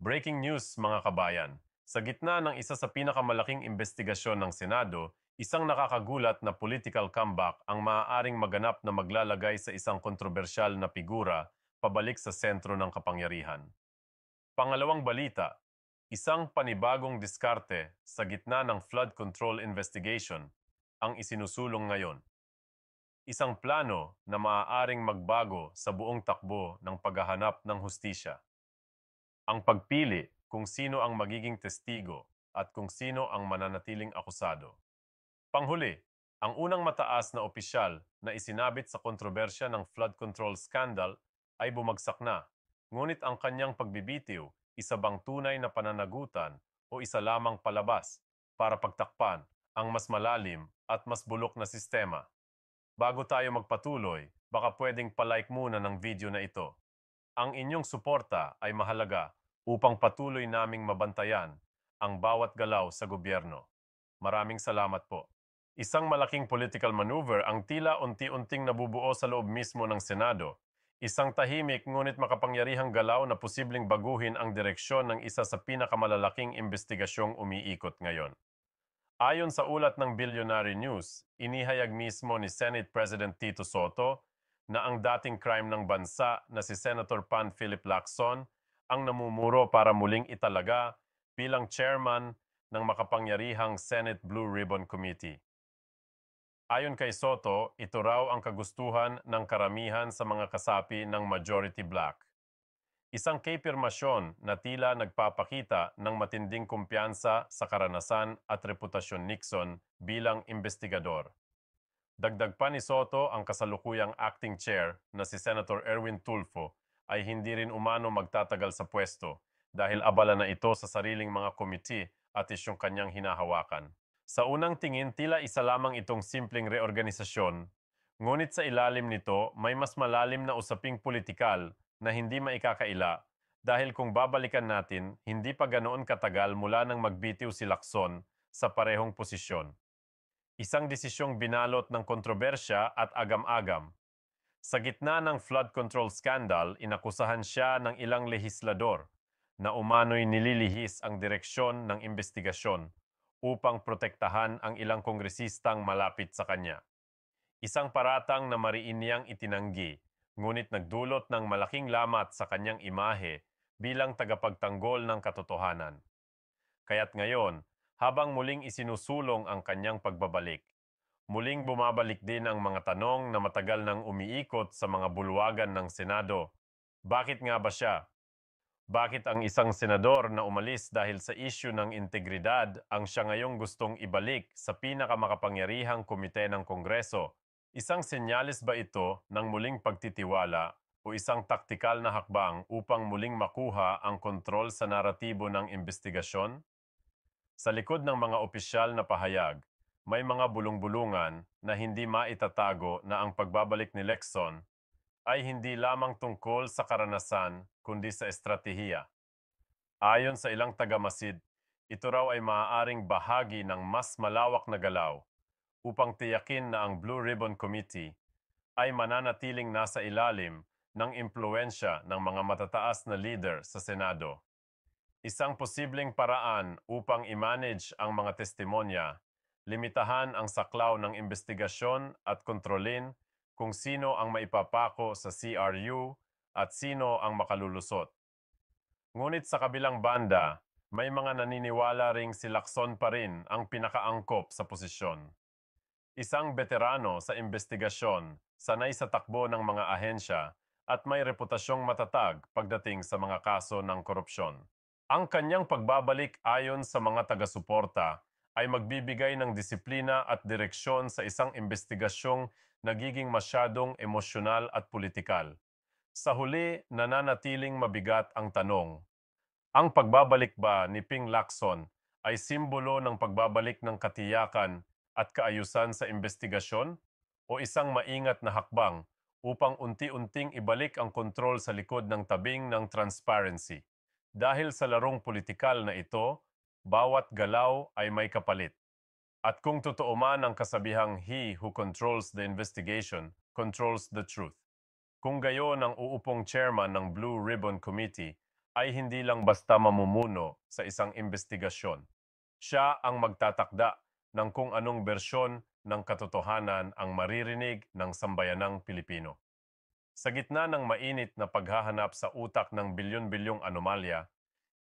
Breaking news mga kabayan. Sa gitna ng isa sa pinakamalaking investigasyon ng Senado, isang nakakagulat na political comeback ang maaaring maganap na maglalagay sa isang kontrobersyal na figura pabalik sa sentro ng kapangyarihan. Pangalawang balita, isang panibagong diskarte sa gitna ng flood control investigation ang isinusulong ngayon. Isang plano na maaaring magbago sa buong takbo ng paghahanap ng hustisya. Ang pagpili kung sino ang magiging testigo at kung sino ang mananatiling akusado. Panghuli, ang unang mataas na opisyal na isinabit sa kontrobersya ng flood control scandal ay bumagsak na. Ngunit ang kanyang pagbibitiw, isa bang tunay na pananagutan o isa lamang palabas para pagtakpan ang mas malalim at mas bulok na sistema? Bago tayo magpatuloy, baka pwedeng palike muna ng video na ito. Ang inyong suporta ay mahalaga upang patuloy naming mabantayan ang bawat galaw sa gobyerno. Maraming salamat po. Isang malaking political maneuver ang tila unti-unting nabubuo sa loob mismo ng Senado. Isang tahimik ngunit makapangyarihang galaw na posibleng baguhin ang direksyon ng isa sa pinakamalalaking investigasyong umiikot ngayon. Ayon sa ulat ng Billionaire News, inihayag mismo ni Senate President Tito Soto na ang dating crime ng bansa na si Senator Pan Philip Lacson ang namumuro para muling italaga bilang chairman ng makapangyarihang Senate Blue Ribbon Committee. Ayon kay Soto, ito raw ang kagustuhan ng karamihan sa mga kasapi ng majority black. Isang kapirmasyon na tila nagpapakita ng matinding kumpiyansa sa karanasan at reputasyon Nixon bilang investigador. Dagdag pa ni Soto ang kasalukuyang acting chair na si Senator Erwin Tulfo ay hindi rin umano magtatagal sa pwesto dahil abala na ito sa sariling mga komite at isyong kanyang hinahawakan. Sa unang tingin, tila isa lamang itong simpleng reorganisasyon, ngunit sa ilalim nito may mas malalim na usaping politikal na hindi maikakaila dahil kung babalikan natin, hindi pa ganoon katagal mula nang magbitiw si Lacson sa parehong posisyon. Isang desisyong binalot ng kontrobersya at agam-agam. Sa gitna ng flood control scandal, inakusahan siya ng ilang lehislador na umano'y nililihis ang direksyon ng investigasyon upang protektahan ang ilang kongresistang malapit sa kanya. Isang paratang na mariin niyang itinanggi, ngunit nagdulot ng malaking lamat sa kanyang imahe bilang tagapagtanggol ng katotohanan. Kaya't ngayon, habang muling isinusulong ang kanyang pagbabalik, muling bumabalik din ang mga tanong na matagal nang umiikot sa mga bulwagan ng Senado. Bakit nga ba siya? Bakit ang isang senador na umalis dahil sa isyu ng integridad ang siya ngayong gustong ibalik sa pinakamakapangyarihang komite ng Kongreso? Isang senyales ba ito ng muling pagtitiwala o isang taktikal na hakbang upang muling makuha ang kontrol sa naratibo ng investigasyon? Sa likod ng mga opisyal na pahayag, may mga bulong-bulungan na hindi maitatago na ang pagbabalik ni Lacson ay hindi lamang tungkol sa karanasan kundi sa estratehiya. Ayon sa ilang tagamasid, ito raw ay maaaring bahagi ng mas malawak na galaw upang tiyakin na ang Blue Ribbon Committee ay mananatiling nasa ilalim ng impluensya ng mga matataas na leader sa Senado. Isang posibleng paraan upang i-manage ang mga testimonya, limitahan ang saklaw ng investigasyon at kontrolin kung sino ang maipapako sa CRU at sino ang makalulusot. Ngunit sa kabilang banda, may mga naniniwala ring si Lacson pa rin ang pinakaangkop sa posisyon. Isang veterano sa investigasyon, sanay sa takbo ng mga ahensya at may reputasyong matatag pagdating sa mga kaso ng korupsyon. Ang kanyang pagbabalik ayon sa mga taga-suporta ay magbibigay ng disiplina at direksyon sa isang investigasyong nagiging masyadong emosyonal at politikal. Sa huli, nananatiling mabigat ang tanong. Ang pagbabalik ba ni Ping Lacson ay simbolo ng pagbabalik ng katiyakan at kaayusan sa investigasyon o isang maingat na hakbang upang unti-unting ibalik ang kontrol sa likod ng tabing ng transparency? Dahil sa larong politikal na ito, bawat galaw ay may kapalit. At kung totoo man ang kasabihang he who controls the investigation controls the truth. Kung gayon ang uupong chairman ng Blue Ribbon Committee ay hindi lang basta mamumuno sa isang investigasyon. Siya ang magtatakda ng kung anong bersyon ng katotohanan ang maririnig ng sambayanang Pilipino. Sa gitna ng mainit na paghahanap sa utak ng bilyon-bilyong anomalya,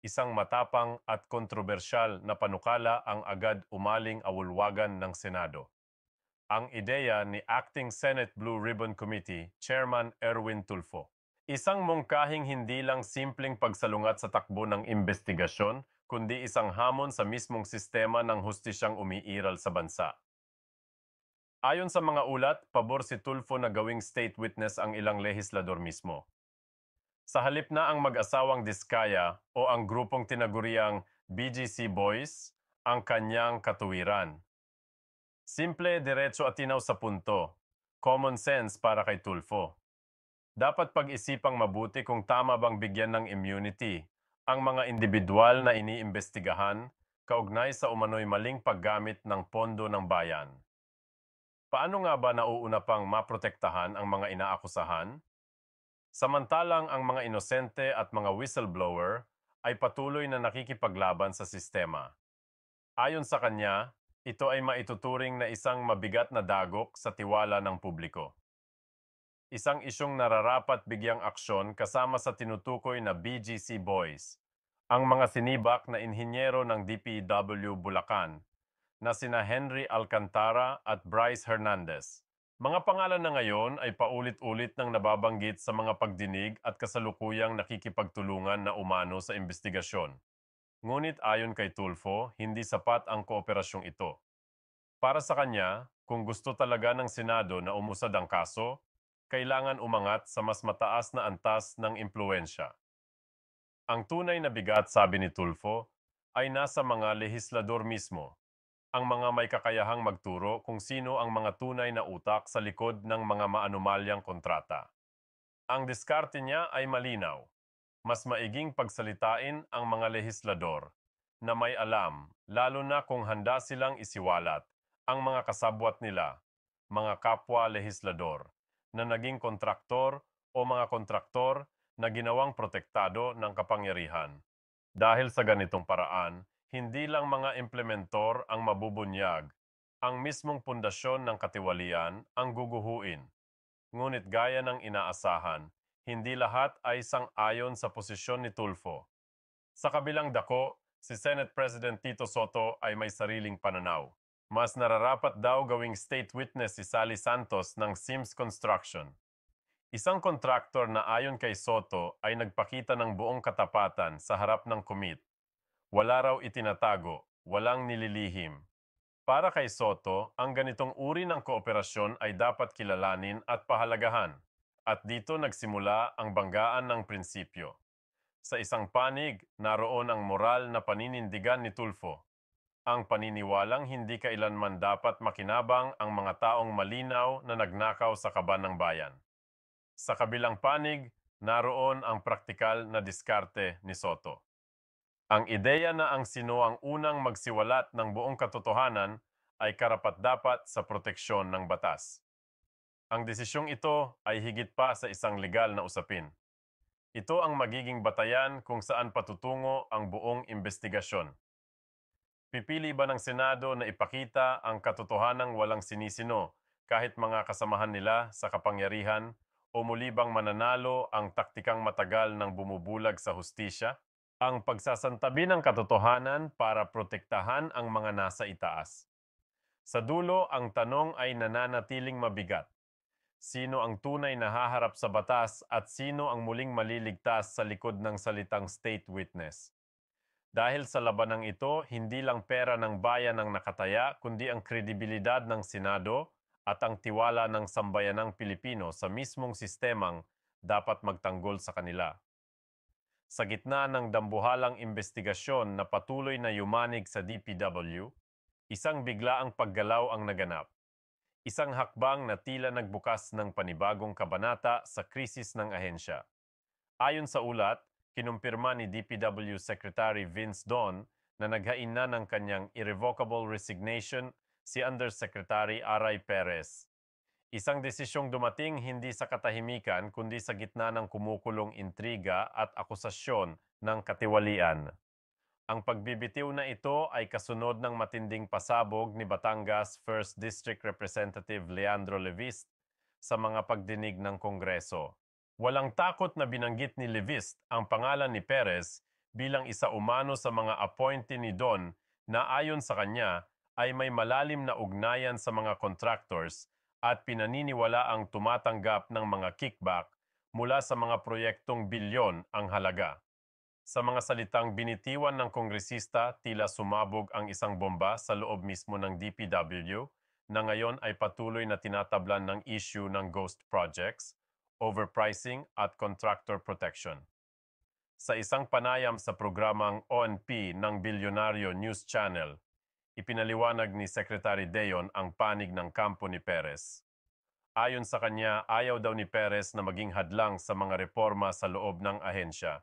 isang matapang at kontrobersyal na panukala ang agad umaling awulwagan ng Senado. Ang ideya ni Acting Senate Blue Ribbon Committee Chairman Erwin Tulfo. Isang mungkahing hindi lang simpleng pagsalungat sa takbo ng investigasyon, kundi isang hamon sa mismong sistema ng hustisyang umiiral sa bansa. Ayon sa mga ulat, pabor si Tulfo na gawing state witness ang ilang lehislador mismo. Sa halip na ang mag-asawang Diskaya o ang grupong tinaguriang BGC Boys ang kanyang katuwiran. Simple, diretso at tinaw sa punto. Common sense para kay Tulfo. Dapat pag-isipang mabuti kung tama bang bigyan ng immunity ang mga individual na iniimbestigahan kaugnay sa umano'y maling paggamit ng pondo ng bayan. Paano nga ba nauuna pang maprotektahan ang mga inaakusahan? Samantalang ang mga inosente at mga whistleblower ay patuloy na nakikipaglaban sa sistema. Ayon sa kanya, ito ay maituturing na isang mabigat na dagok sa tiwala ng publiko. Isang isyong nararapat bigyang aksyon kasama sa tinutukoy na BGC Boys, ang mga sinibak na inhinyero ng DPW Bulacan na sina Henry Alcantara at Bryce Hernandez. Mga pangalan na ngayon ay paulit-ulit nang nababanggit sa mga pagdinig at kasalukuyang nakikipagtulungan na umano sa investigasyon. Ngunit ayon kay Tulfo, hindi sapat ang kooperasyong ito. Para sa kanya, kung gusto talaga ng Senado na umusad ang kaso, kailangan umangat sa mas mataas na antas ng impluensya. Ang tunay na bigat, sabi ni Tulfo, ay nasa mga lehislador mismo, ang mga may kakayahang magturo kung sino ang mga tunay na utak sa likod ng mga maanumalyang kontrata. Ang diskarte niya ay malinaw. Mas maiging pagsalitain ang mga lehislador na may alam, lalo na kung handa silang isiwalat ang mga kasabwat nila, mga kapwa lehislador, na naging kontraktor o mga kontraktor na ginawang protektado ng kapangyarihan. Dahil sa ganitong paraan, hindi lang mga implementor ang mabubunyag, ang mismong pundasyon ng katiwalian ang guguhuin. Ngunit gaya ng inaasahan, hindi lahat ay sang-ayon sa posisyon ni Tulfo. Sa kabilang dako, si Senate President Tito Soto ay may sariling pananaw. Mas nararapat daw gawing state witness si Sally Santos ng Sims Construction. Isang kontraktor na ayon kay Soto ay nagpakita ng buong katapatan sa harap ng komite. Wala raw itinatago, walang nililihim. Para kay Soto, ang ganitong uri ng kooperasyon ay dapat kilalanin at pahalagahan. At dito nagsimula ang banggaan ng prinsipyo. Sa isang panig, naroon ang moral na paninindigan ni Tulfo. Ang paniniwalang hindi kailanman dapat makinabang ang mga taong malinaw na nagnakaw sa kaban ng bayan. Sa kabilang panig, naroon ang praktikal na diskarte ni Soto. Ang ideya na ang sino ang unang magsiwalat ng buong katotohanan ay karapat-dapat sa proteksyon ng batas. Ang desisyong ito ay higit pa sa isang legal na usapin. Ito ang magiging batayan kung saan patutungo ang buong investigasyon. Pipili ba ng Senado na ipakita ang katotohanang walang sinisino kahit mga kasamahan nila sa kapangyarihan o muli bang mananalo ang taktikang matagal ng bumubulag sa hustisya? Ang pagsasantabi ng katotohanan para protektahan ang mga nasa itaas. Sa dulo, ang tanong ay nananatiling mabigat. Sino ang tunay na haharap sa batas at sino ang muling maliligtas sa likod ng salitang state witness? Dahil sa labanang ito, hindi lang pera ng bayan ang nakataya, kundi ang kredibilidad ng Senado at ang tiwala ng sambayanang Pilipino sa mismong sistemang dapat magtanggol sa kanila. Sa gitna ng dambuhalang investigasyon na patuloy na yumanig sa DPW, isang biglaang paggalaw ang naganap. Isang hakbang na tila nagbukas ng panibagong kabanata sa krisis ng ahensya. Ayon sa ulat, kinumpirma ni DPW Secretary Vince Don na naghain na ng kanyang irrevocable resignation si Undersecretary Aray Perez. Isang desisyong dumating hindi sa katahimikan kundi sa gitna ng kumukulong intriga at akusasyon ng katiwalian. Ang pagbibitiw na ito ay kasunod ng matinding pasabog ni Batangas 1st District Representative Leandro Levist sa mga pagdinig ng Kongreso. Walang takot na binanggit ni Levist ang pangalan ni Perez bilang isa umano sa mga appointee ni Don na ayon sa kanya ay may malalim na ugnayan sa mga contractors at pinaniniwala ang tumatanggap ng mga kickback mula sa mga proyektong bilyon ang halaga. Sa mga salitang binitiwan ng kongresista, tila sumabog ang isang bomba sa loob mismo ng DPW na ngayon ay patuloy na tinatablan ng issue ng ghost projects, overpricing at contractor protection. Sa isang panayam sa programang ONP ng Bilyonaryo News Channel, ipinaliwanag ni Secretary Deon ang panig ng kampo ni Perez. Ayon sa kanya, ayaw daw ni Perez na maging hadlang sa mga reforma sa loob ng ahensya.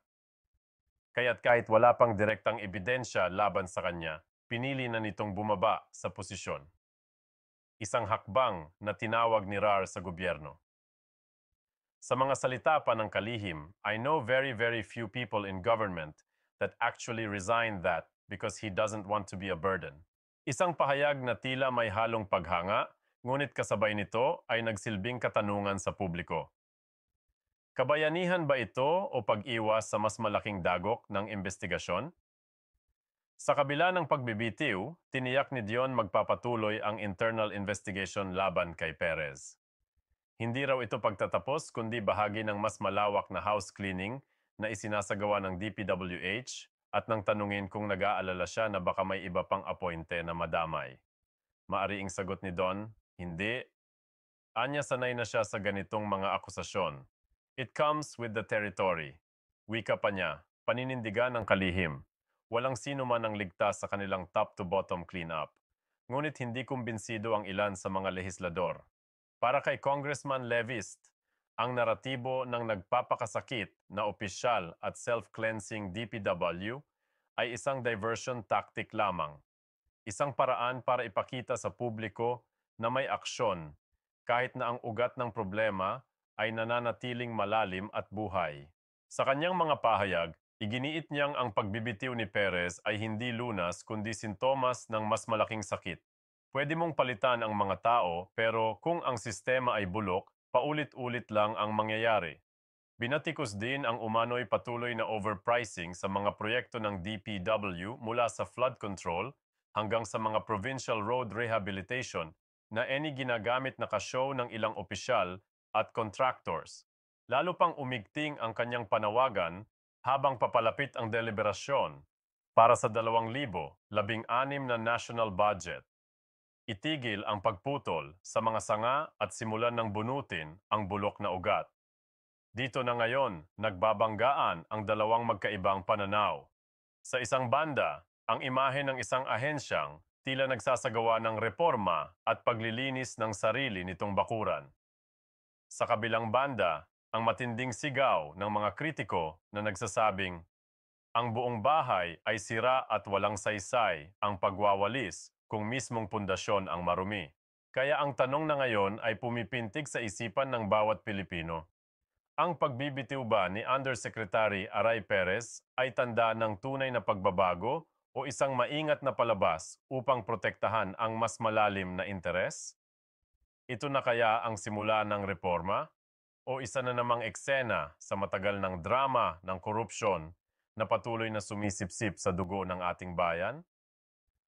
Kaya't kahit wala pang direktang ebidensya laban sa kanya, pinili na nitong bumaba sa posisyon. Isang hakbang na tinawag ni RAR sa gobyerno. Sa mga salita pa ng kalihim, I know very few people in government that actually resign that because he doesn't want to be a burden. Isang pahayag na tila may halong paghanga, ngunit kasabay nito ay nagsilbing katanungan sa publiko. Kabayanihan ba ito o pag-iwas sa mas malaking dagok ng investigasyon? Sa kabila ng pagbibitiw, tiniyak ni Dion magpapatuloy ang internal investigation laban kay Perez. Hindi raw ito pagtatapos kundi bahagi ng mas malawak na house cleaning na isinasagawa ng DPWH at nang tanungin kung nag-aalala siya na baka may iba pang appointe na madamay. Maariing sagot ni Don, hindi. Anya sanay na siya sa ganitong mga akusasyon. It comes with the territory. Wika pa niya, paninindigan ng kalihim. Walang sino man ang ligtas sa kanilang top-to-bottom cleanup. Ngunit hindi kumbinsido ang ilan sa mga lehislador. Para kay Congressman Levist, ang naratibo ng nagpapakasakit na opisyal at self-cleansing DPW ay isang diversion tactic lamang. Isang paraan para ipakita sa publiko na may aksyon kahit na ang ugat ng problema ay nananatiling malalim at buhay. Sa kanyang mga pahayag, iginiit niyang ang pagbibitiw ni Perez ay hindi lunas kundi sintomas ng mas malaking sakit. Pwede mong palitan ang mga tao pero kung ang sistema ay bulok, paulit-ulit lang ang mangyayari. Binatikos din ang umano'y patuloy na overpricing sa mga proyekto ng DPW mula sa flood control hanggang sa mga provincial road rehabilitation na ginagamit na kashow ng ilang opisyal at contractors. Lalo pang umigting ang kanyang panawagan habang papalapit ang deliberasyon para sa 2016 na national budget. Itigil ang pagputol sa mga sanga at simulan ng bunutin ang bulok na ugat. Dito na ngayon, nagbabanggaan ang dalawang magkaibang pananaw. Sa isang banda, ang imahe ng isang ahensyang tila nagsasagawa ng reforma at paglilinis ng sarili nitong bakuran. Sa kabilang banda, ang matinding sigaw ng mga kritiko na nagsasabing, ang buong bahay ay sira at walang saysay ang pagwawalis kung mismong pundasyon ang marumi. Kaya ang tanong na ngayon ay pumipintig sa isipan ng bawat Pilipino. Ang pagbibitiw ba ni Undersecretary Aray Perez ay tanda ng tunay na pagbabago o isang maingat na palabas upang protektahan ang mas malalim na interes? Ito na kaya ang simula ng reforma? O isa na namang eksena sa matagal ng drama ng korupsyon na patuloy na sumisipsip sa dugo ng ating bayan?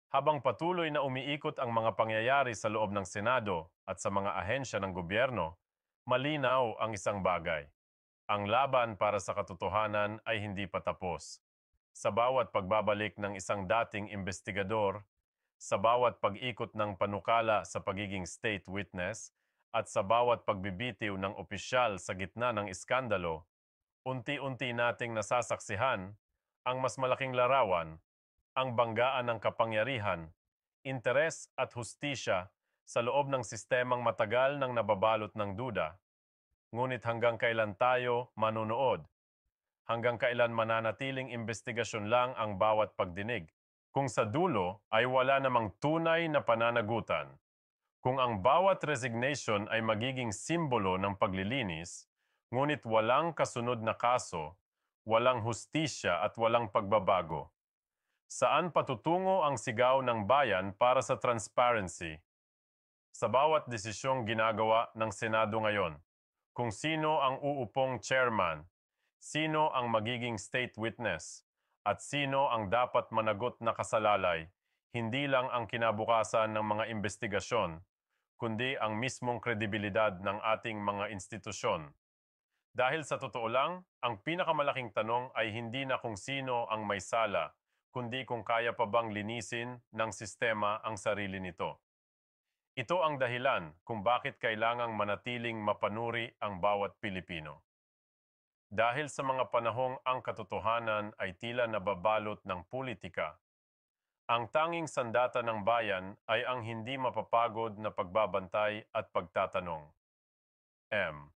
Habang patuloy na umiikot ang mga pangyayari sa loob ng Senado at sa mga ahensya ng gobyerno, malinaw ang isang bagay. Ang laban para sa katotohanan ay hindi pa tapos. Sa bawat pagbabalik ng isang dating investigador, sa bawat pag-ikot ng panukala sa pagiging state witness, at sa bawat pagbibitiw ng opisyal sa gitna ng iskandalo, unti-unti nating nasasaksihan ang mas malaking larawan, ang banggaan ng kapangyarihan, interes at hustisya sa loob ng sistemang matagal nang nababalot ng duda. Ngunit hanggang kailan tayo manunood? Hanggang kailan mananatiling investigasyon lang ang bawat pagdinig? Kung sa dulo ay wala namang tunay na pananagutan, Kung ang bawat resignation ay magiging simbolo ng paglilinis, ngunit walang kasunod na kaso, walang hustisya at walang pagbabago, saan patutungo ang sigaw ng bayan para sa transparency? Sa bawat desisyong ginagawa ng Senado ngayon, kung sino ang uupong chairman, sino ang magiging state witness, at sino ang dapat managot na kasalalay, hindi lang ang kinabukasan ng mga investigasyon, kundi ang mismong kredibilidad ng ating mga institusyon. Dahil sa totoo lang, ang pinakamalaking tanong ay hindi na kung sino ang may sala, kundi kung kaya pa bang linisin ng sistema ang sarili nito. Ito ang dahilan kung bakit kailangang manatiling mapanuri ang bawat Pilipino. Dahil sa mga panahong ang katotohanan ay tila nababalot ng politika, ang tanging sandata ng bayan ay ang hindi mapapagod na pagbabantay at pagtatanong. M.